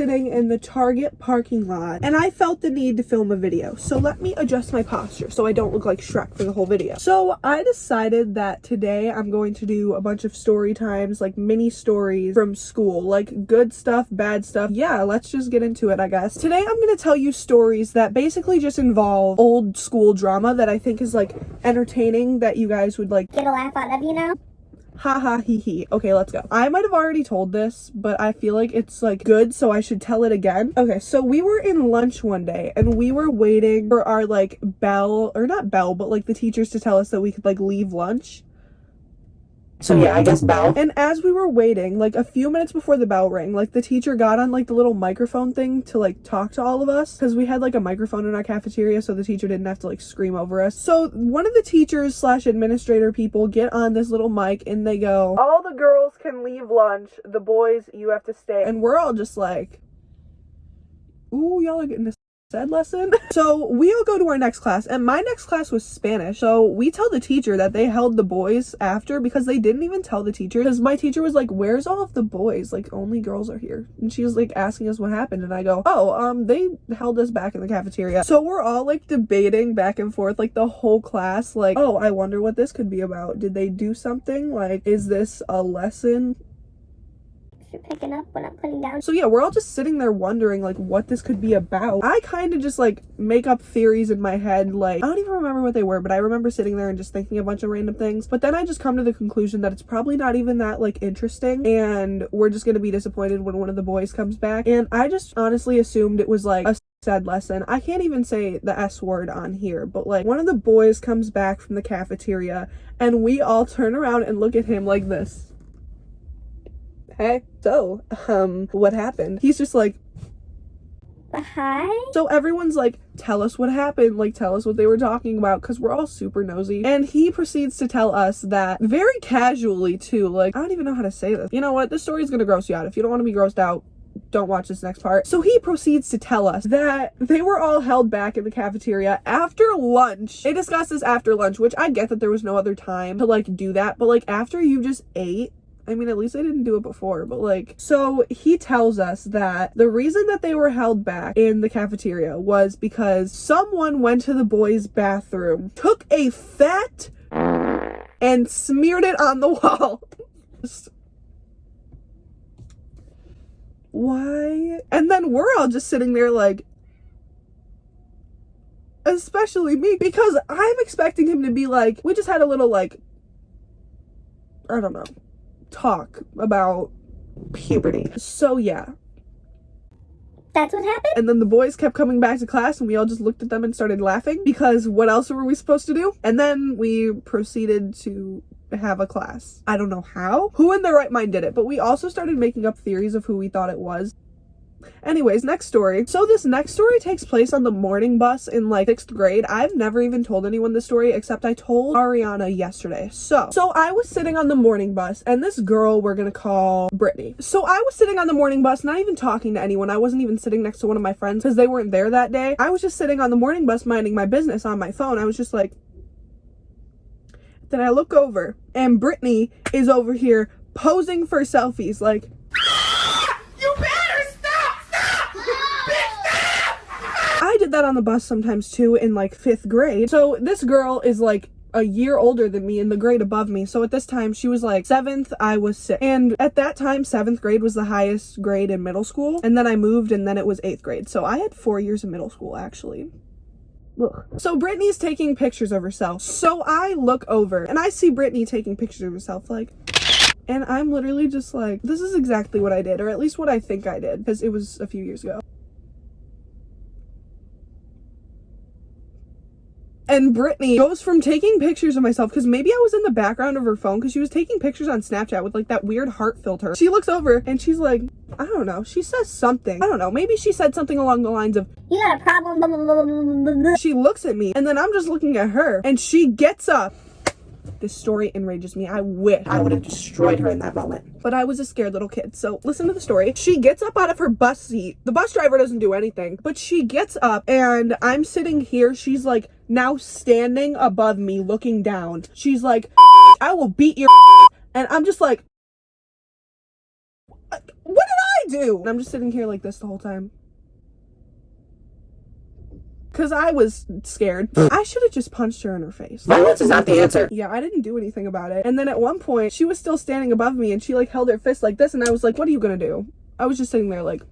sitting in the Target parking lot and I felt the need to film a video. So let me adjust my posture so I don't look like Shrek for the whole video. So I decided that today I'm going to do a bunch of story times, like mini stories from school, like good stuff, bad stuff. Yeah, let's just get into it, I guess. Today I'm going to tell you stories that basically just involve old school drama that I think is like entertaining, that you guys would like get a laugh out of, you know? Ha ha hee hee. Okay, let's go. I might have already told this, but I feel like it's like good, so I should tell it again. Okay, so we were in lunch one day and we were waiting for our like bell, or not bell, but like the teachers to tell us that we could like leave lunch. So yeah, I guess bell. And as we were waiting, like a few minutes before the bell rang, like the teacher got on like the little microphone thing to like talk to all of us, because we had like a microphone in our cafeteria so the teacher didn't have to like scream over us. So one of the teachers slash administrator people get on this little mic and they go, "All the girls can leave lunch, the boys, you have to stay." And we're all just like, ooh, y'all are getting a said lesson. So we all go to our next class, and my next class was Spanish. So we tell the teacher that they held the boys after, because they didn't even tell the teacher, because my teacher was like, "Where's all of the boys? Like only girls are here." And she was like asking us what happened, and I go, "Oh, they held us back in the cafeteria." So we're all like debating back and forth, like the whole class, like, "Oh, I wonder what this could be about. Did they do something? Like, is this a lesson?" You're picking up what I'm putting down. So yeah, we're all just sitting there wondering like what this could be about. I kind of just like make up theories in my head, like I don't even remember what they were, but I remember sitting there and just thinking a bunch of random things. But then I just come to the conclusion that it's probably not even that like interesting, and we're just gonna be disappointed when one of the boys comes back. And I just honestly assumed it was like a said lesson. I can't even say the S word on here, but like one of the boys comes back from the cafeteria and we all turn around and look at him like this. "Hey, so, what happened?" He's just like, Hi? so everyone's like, "Tell us what happened, like tell us what they were talking about," because we're all super nosy. And he proceeds to tell us that, very casually too, like, I don't even know how to say this. You know what? This story is gonna gross you out. If you don't want to be grossed out, don't watch this next part. So he proceeds to tell us that they were all held back in the cafeteria after lunch. They discussed this after lunch, which I get that there was no other time to like do that, but like after you just ate, I mean, at least I didn't do it before, but like, so he tells us that the reason that they were held back in the cafeteria was because someone went to the boys' bathroom, took a fat and smeared it on the wall. Why? And then we're all just sitting there like, especially me, because I'm expecting him to be like, we just had a little like, I don't know, talk about puberty. So yeah, That's what happened? and then the boys kept coming back to class and we all just looked at them and started laughing, because what else were we supposed to do? And then we proceeded to have a class. I don't know how, who in their right mind did it, but we also started making up theories of who we thought it was. Anyways, next story. So this next story takes place on the morning bus in like 6th grade. I've never even told anyone this story, except I told Ariana yesterday. So I was sitting on the morning bus, and this girl we're gonna call Brittany. So I was sitting on the morning bus, not even talking to anyone. I wasn't even sitting next to one of my friends because they weren't there that day. I was just sitting on the morning bus minding my business on my phone. I was just like, then I look over and Brittany is over here posing for selfies, like, I did that on the bus sometimes too in like 5th grade. So this girl is like a year older than me in the grade above me. So at this time she was like 7th, I was 6th. And at that time 7th grade was the highest grade in middle school. And then I moved and then it was 8th grade. So I had 4 years of middle school actually. Ugh. So Brittany's taking pictures of herself. So I look over and I see Brittany taking pictures of herself like, and I'm literally just like, this is exactly what I did, or at least what I think I did, because it was a few years ago. And Brittany goes from taking pictures of myself, because maybe I was in the background of her phone, because she was taking pictures on Snapchat with like that weird heart filter. She looks over and she's like, I don't know, she says something. I don't know, maybe she said something along the lines of, You got a problem, blah, blah, blah, blah, blah. she looks at me, and then I'm just looking at her, and she gets up. This story enrages me. I wish I would have destroyed her in that moment. But I was a scared little kid. So listen to the story. She gets up out of her bus seat. The bus driver doesn't do anything, but she gets up and I'm sitting here. She's like now standing above me looking down. She's like, I will beat your and I'm just like, what did I do? And I'm just sitting here like this the whole time. Because I was scared. I should have just punched her in her face. Violence is not the answer. Yeah, I didn't do anything about it. And then at one point, she was still standing above me and she like held her fist like this. And I was like, what are you gonna do? I was just sitting there like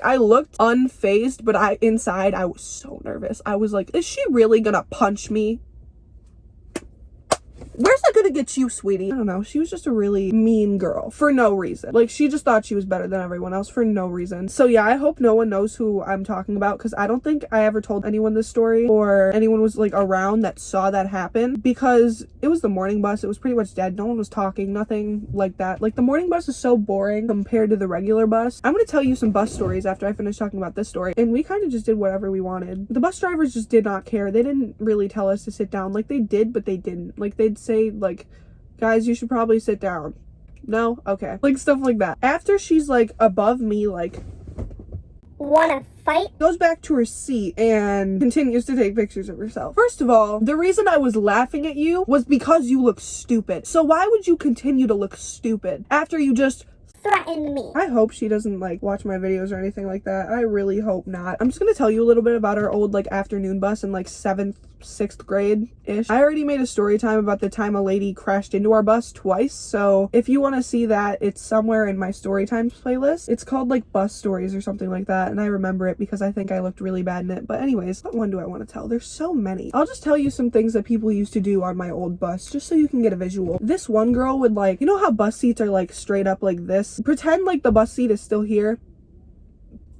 I looked unfazed, but inside I was so nervous. I was like, is she really gonna punch me? Where's that gonna get you, sweetie? I don't know. She was just a really mean girl for no reason. Like, she just thought she was better than everyone else for no reason. So yeah, I hope no one knows who I'm talking about, because I don't think I ever told anyone this story or anyone was like around that saw that happen, because it was the morning bus. It was pretty much dead. No one was talking, nothing like that. Like, the morning bus is so boring compared to the regular bus. I'm gonna tell you some bus stories after I finish talking about this story, and we kind of just did whatever we wanted. The bus drivers just did not care. They didn't really tell us to sit down. Like, they did, but they didn't. Like, they'd say like, guys, you should probably sit down. No? Okay. Like, stuff like that. After she's like above me, like, Wanna fight? goes back to her seat and continues to take pictures of herself. First of all, the reason I was laughing at you was because you look stupid. So why would you continue to look stupid after you just Threaten me. I hope she doesn't like watch my videos or anything like that. I really hope not. I'm just gonna tell you a little bit about our old like afternoon bus in like 7th, 6th grade ish. I already made a story time about the time a lady crashed into our bus twice, so if you want to see that, it's somewhere in my story times playlist. It's called like Bus Stories or something like that, and I remember it because I think I looked really bad in it. But anyways, what one do I want to tell? There's so many. I'll just tell you some things that people used to do on my old bus just so you can get a visual. This one girl would like, you know how bus seats are like straight up like this? Pretend like the bus seat is still here.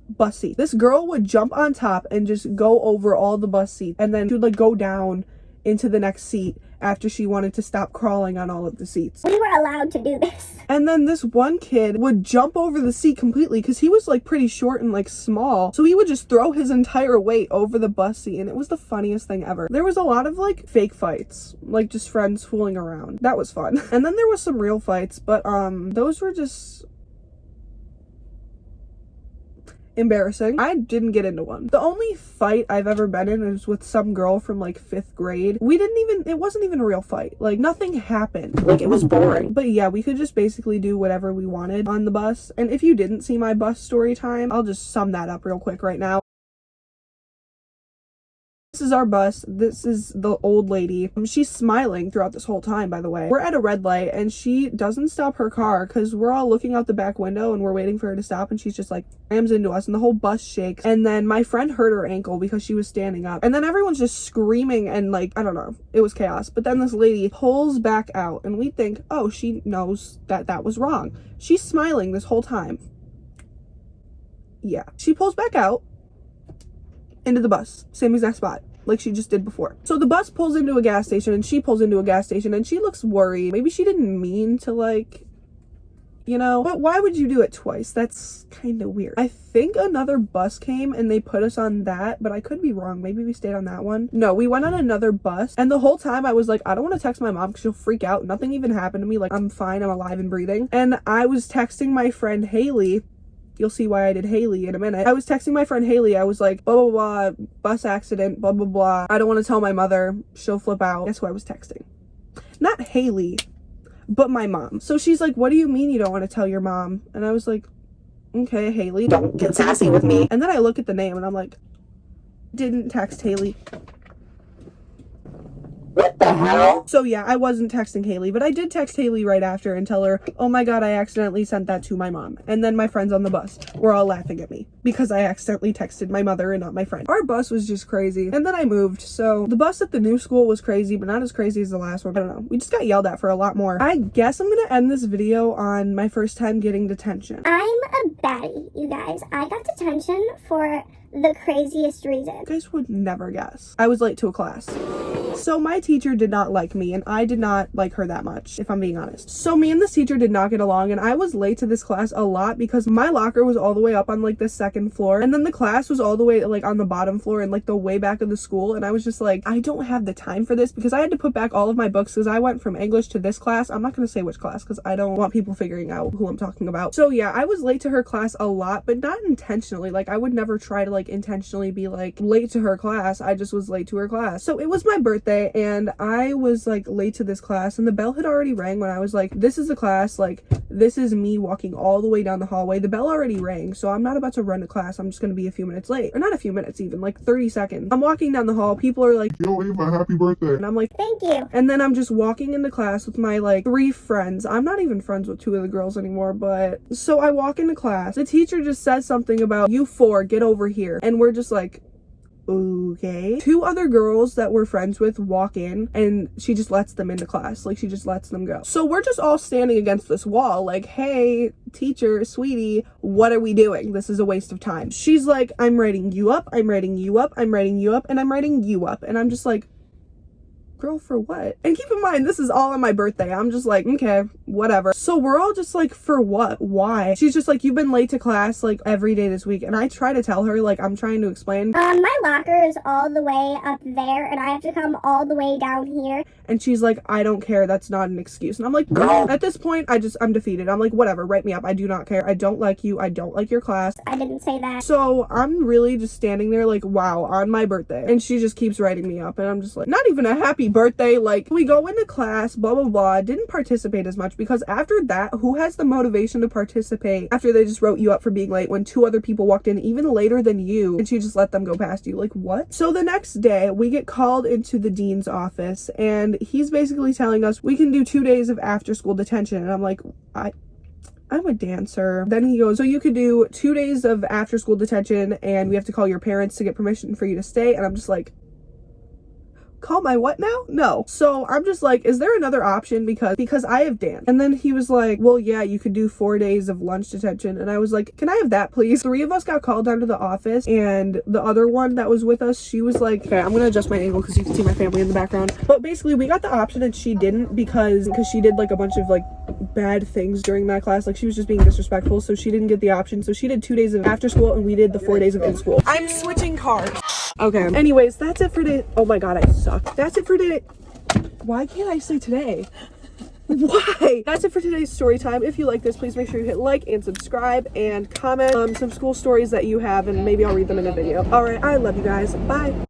Bus seat. This girl would jump on top and just go over all the bus seats, and then she would like go down into the next seat after she wanted to stop crawling on all of the seats. We were allowed to do this. And then this one kid would jump over the seat completely because he was like pretty short and like small, so he would just throw his entire weight over the bus seat, and it was the funniest thing ever. There was a lot of like fake fights, like just friends fooling around. That was fun. And then there was some real fights, but those were just embarrassing. I didn't get into one. The only fight I've ever been in is with some girl from like 5th grade. It wasn't even a real fight. Like, nothing happened. Like, it was boring. But yeah, we could just basically do whatever we wanted on the bus. And if you didn't see my bus story time, I'll just sum that up real quick right now. This is our bus. This is the old lady. She's smiling throughout this whole time, by the way. We're at a red light and she doesn't stop her car because we're all looking out the back window and we're waiting for her to stop, and she's just like rams into us and the whole bus shakes. And then my friend hurt her ankle because she was standing up, and then everyone's just screaming and like, I don't know, it was chaos. But then this lady pulls back out and we think, oh, she knows that that was wrong. She's smiling this whole time. Yeah. She pulls back out into the bus, same exact spot like she just did before. So the bus pulls into a gas station and she pulls into a gas station and she looks worried. Maybe she didn't mean to, like, you know, but why would you do it twice? That's kind of weird. I think another bus came and they put us on that, but I could be wrong. Maybe we stayed on that one. No, we went on another bus, and the whole time I was like, I don't want to text my mom because she'll freak out. Nothing even happened to me. Like, I'm fine, I'm alive and breathing. And I was texting my friend Haley. You'll see why I did Haley in a minute. I was texting my friend Haley. I was like, blah, blah, blah, bus accident, blah, blah, blah. I don't want to tell my mother. She'll flip out. Guess who I was texting? Not Haley, but my mom. So she's like, what do you mean you don't want to tell your mom? And I was like, okay, Haley. Don't get sassy with me. And then I look at the name and I'm like, didn't text Haley. What the hell? So yeah, I wasn't texting Haley, but I did text Haley right after and tell her, oh my god, I accidentally sent that to my mom. And then my friends on the bus were all laughing at me because I accidentally texted my mother and not my friend. Our bus was just crazy. And then I moved, so the bus at the new school was crazy, but not as crazy as the last one. I don't know. We just got yelled at for a lot more. I guess I'm gonna end this video on my first time getting detention. I'm a baddie, you guys. I got detention for the craziest reason. You guys would never guess. I was late to a class. So my teacher did not like me, and I did not like her that much, if I'm being honest. So me and this teacher did not get along, and I was late to this class a lot because my locker was all the way up on like the 2nd floor, and then the class was all the way like on the bottom floor and like the way back of the school, and I was just like, I don't have the time for this because I had to put back all of my books because I went from English to this class. I'm not going to say which class because I don't want people figuring out who I'm talking about. So yeah, I was late to her class a lot, but not intentionally. Like, I would never try to like like intentionally be like late to her class. I just was late to her class. So it was my birthday and I was like late to this class, and the bell had already rang when I was like, this is the class, like this is me walking all the way down the hallway. The bell already rang, so I'm not about to run to class. I'm just gonna be a few minutes late, or not a few minutes, even like 30 seconds. I'm walking down the hall, people are like, yo Ava, happy birthday. and I'm like, Thank you. and then I'm just walking into class with my like 3 friends. I'm not even friends with 2 of the girls anymore, but so I walk into class. The teacher just says something about, you 4, get over here. And we're just like, okay. 2 other girls that we're friends with walk in, and she just lets them into class. Like, she just lets them go. So we're just all standing against this wall like, hey, teacher, sweetie, what are we doing? This is a waste of time. She's like, I'm writing you up, I'm writing you up, I'm writing you up, and I'm writing you up. And I'm just like, girl, for what? And keep in mind, this is all on my birthday. I'm just like, okay, whatever. So we're all just like, for what? Why? She's just like, you've been late to class like every day this week. And I try to tell her, like, I'm trying to explain. My locker is all the way up there, and I have to come all the way down here. And she's like, I don't care. That's not an excuse. And I'm like, girl, at this point, I'm defeated. I'm like, whatever, write me up. I do not care. I don't like you. I don't like your class. I didn't say that. So I'm really just standing there like, wow, on my birthday. And she just keeps writing me up. And I'm just like, not even a happy birthday. Like, we go into class, blah, blah, blah. Didn't participate as much because after that, who has the motivation to participate after they just wrote you up for being late when 2 other people walked in even later than you, and she just let them go past you? Like, what? So the next day, we get called into the dean's office, and he's basically telling us we can do 2 days of after school detention. And I'm like, I'm a dancer. Then he goes, so you could do 2 days of after school detention, and we have to call your parents to get permission for you to stay. And I'm just like, call my what now? No. So I'm just like, is there another option? Because I have dance. And then he was like, well, yeah, you could do 4 days of lunch detention. And I was like, can I have that, please? 3 of us got called down to the office, and the other one that was with us, she was like, okay, I'm gonna adjust my angle because you can see my family in the background. But basically, we got the option and she didn't because she did like a bunch of like bad things during that class. Like, she was just being disrespectful, so she didn't get the option. So she did 2 days of after school, and we did the 4 days of in school. I'm switching cars. Okay, anyways, that's it for today. Oh my god, I suck. That's it for today. Why can't I say today? Why? That's it for today's story time. If you like this, please make sure you hit like and subscribe and comment some school stories that you have, and maybe I'll read them in a video. All right, I love you guys. Bye.